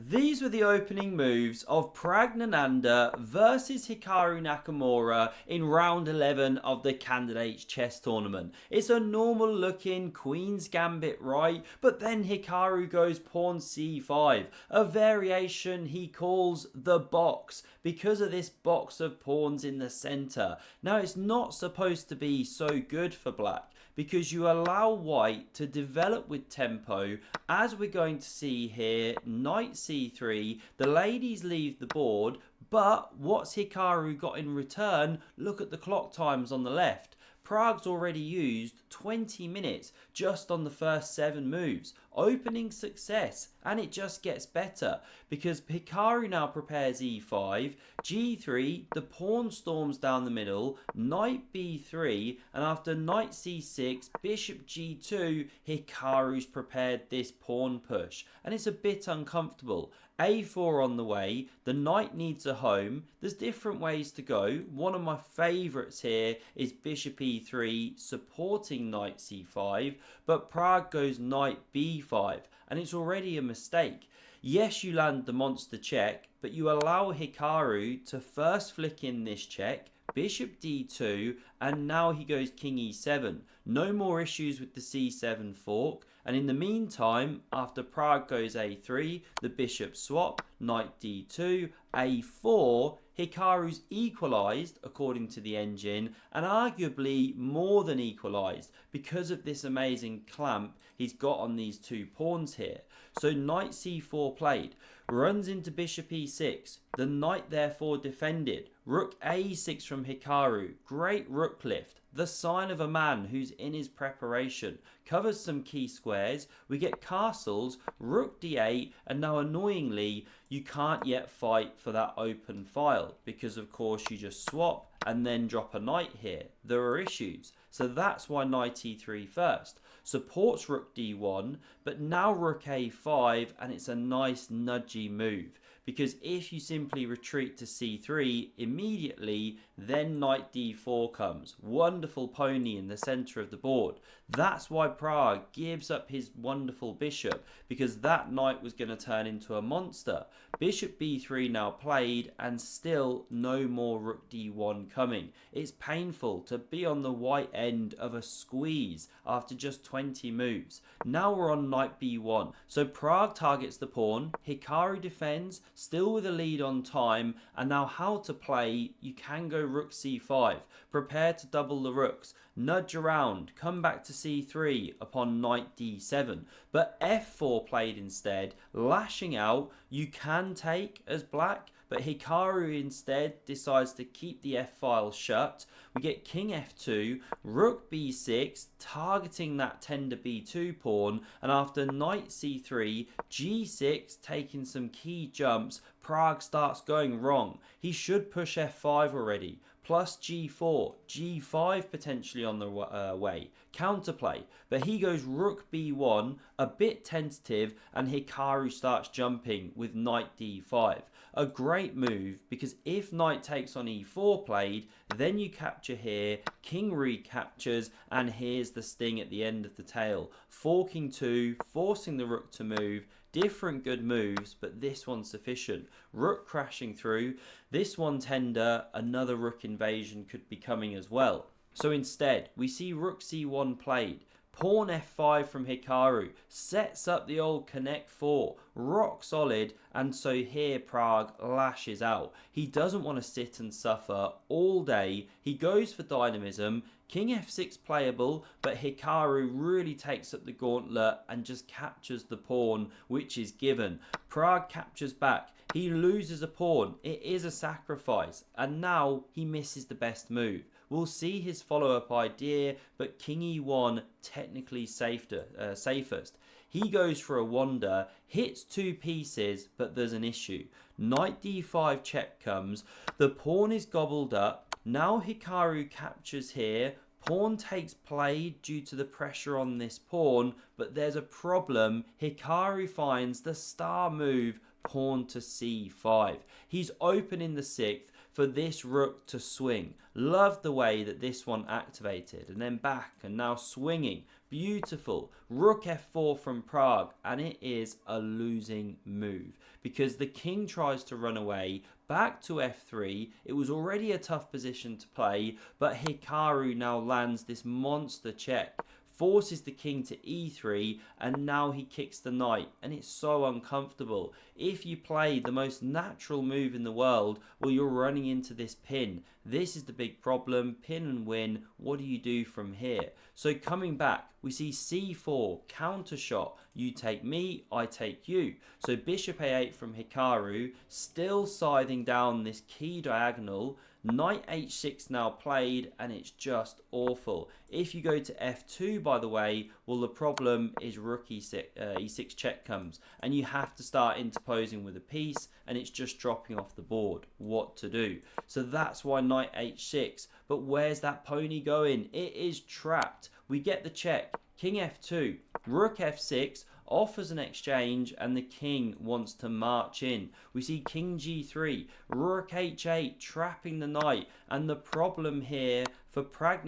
These were the opening moves of Pragg versus Hikaru Nakamura in round 11 of the Candidates Chess Tournament. It's a normal looking Queen's Gambit, right? But then Hikaru goes pawn c5, a variation he calls the box because of this box of pawns in the centre. Now it's not supposed to be so good for black, because you allow white to develop with tempo, as we're going to see here. Knight c3, the ladies leave the board, but what's Hikaru got in return? Look at the clock times on the left. Pragg's already used 20 minutes just on the first 7 moves. Opening success, and it just gets better because Hikaru now prepares e5, g3, the pawn storms down the middle, knight b3, and after knight c6, bishop g2, Hikaru's prepared this pawn push, and it's a bit uncomfortable. a4 on the way, the knight needs a home. There's different ways to go. One of my favourites here is bishop e3 supporting knight c5, but Pragg goes knight b5, and it's already a mistake. Yes, you land the monster check, but you allow Hikaru to first flick in this check, bishop d2, and now he goes king e7. No more issues with the c7 fork, and in the meantime, after Pragg goes a3, the bishop swap, knight d2, a4, Hikaru's equalised according to the engine, and arguably more than equalised because of this amazing clamp he's got on these 2 pawns here. So knight c4 played, runs into bishop e6, the knight therefore defended, rook a6 from Hikaru, great rook lift, the sign of a man who's in his preparation, covers some key squares, we get castles, rook d8, and now annoyingly you can't yet fight for that open file because of course you just swap and then drop a knight here. There are issues, so that's why knight e3 first. Supports rook d1, but now rook a5, and it's a nice nudgy move, because if you simply retreat to c3 immediately, then knight d4 comes. Wonderful pony in the centre of the board. That's why Pragg gives up his wonderful bishop, because that knight was going to turn into a monster. Bishop b3 now played, and still no more rook d1 coming. It's painful to be on the white end of a squeeze after just 20 moves. Now we're on knight b1. So Pragg targets the pawn, Hikaru defends, still with a lead on time, and now how to play. You can go rook c5, prepare to double the rooks, nudge around, come back to c3 upon knight d7, but f4 played instead, lashing out. You can take as black, but Hikaru instead decides to keep the f-file shut. We get king f2, rook b6, targeting that tender b2 pawn, and after knight c3, g6, taking some key jumps, Pragg starts going wrong. He should push f5 already, plus g4, g5 potentially on the way, counterplay, but he goes rook b1, a bit tentative, and Hikaru starts jumping with knight d5. A great move, because if knight takes on e4 played, then you capture here, king recaptures, and here's the sting at the end of the tail. Forking 2, forcing the rook to move. Different good moves, but this one's sufficient. Rook crashing through, this one tender, another rook invasion could be coming as well. So instead, we see rook c1 played. Pawn f5 from Hikaru, sets up the old connect 4, rock solid, and so here Pragg lashes out. He doesn't want to sit and suffer all day, he goes for dynamism, king f6 playable, but Hikaru really takes up the gauntlet and just captures the pawn, which is given. Pragg captures back, he loses a pawn, it is a sacrifice, and now he misses the best move. We'll see his follow-up idea, but king e1 technically safest. He goes for a wander, hits 2 pieces, but there's an issue. Knight d5 check comes, the pawn is gobbled up, now Hikaru captures here, pawn takes play due to the pressure on this pawn, but there's a problem. Hikaru finds the star move, pawn to c5. He's open in the 6th. for this rook to swing. Love the way that this one activated, and then back and now swinging. Beautiful. Rook f4 from Pragg, and it is a losing move because the king tries to run away back to f3. It was already a tough position to play, but Hikaru now lands this monster check, forces the king to e3, and now he kicks the knight, and it's so uncomfortable. If you play the most natural move in the world, well, you're running into this pin. This is the big problem. Pin and win. What do you do from here? So coming back, we see c4, counter shot. You take me, I take you. So bishop a8 from Hikaru, still scything down this key diagonal. Knight h6 now played, and it's just awful. If you go to f2, by the way, well, the problem is rook e6 check comes, and you have to start interposing with a piece, and it's just dropping off the board. What to do? So that's why knight h6. But where's that pony going? It is trapped. We get the check. King f2, rook f6, offers an exchange, and the king wants to march in. We see king g3, rook h8, trapping the knight, and the problem here for Pragg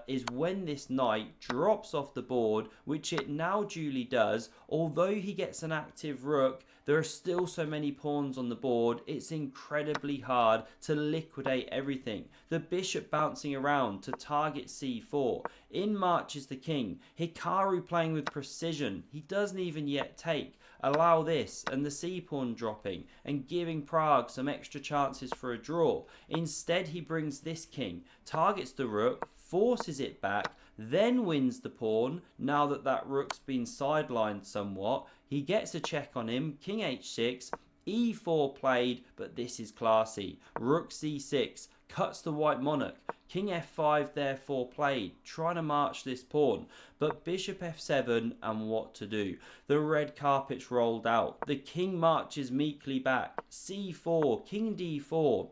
is when this knight drops off the board, which it now duly does. Although he gets an active rook, there are still so many pawns on the board, it's incredibly hard to liquidate everything. The bishop bouncing around to target c4. In marches the king. Hikaru playing with precision. He doesn't even yet take. Allow this and the c-pawn dropping and giving Pragg some extra chances for a draw. Instead, he brings this king, targets the rook, forces it back, then wins the pawn. Now that that rook's been sidelined somewhat, he gets a check on him. King h6, e4 played, but this is classy. Rook c6, cuts the white monarch. King f5 therefore played, trying to march this pawn. But bishop f7, and what to do? The red carpet's rolled out. The king marches meekly back. c4, king d4.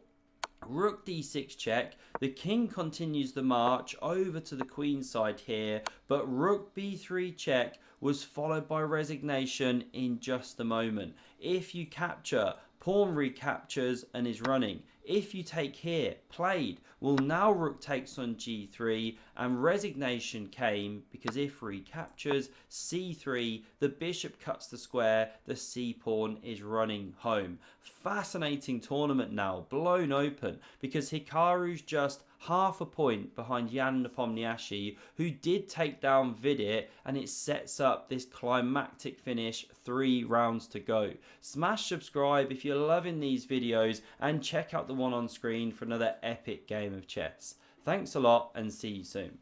Rook d6 check. The king continues the march over to the queen side here, but rook b3 check was followed by resignation in just a moment. If you capture, pawn recaptures and is running. If you take here, played. Well, now rook takes on g3, and resignation came because if recaptures, c3, the bishop cuts the square, the c-pawn is running home. Fascinating tournament now, blown open, because Hikaru's just half a point behind Jan Nepomniachtchi, who did take down Vidit, and it sets up this climactic finish, 3 rounds to go. Smash subscribe if you're loving these videos, and check out the one on screen for another epic game of chess. Thanks a lot, and see you soon.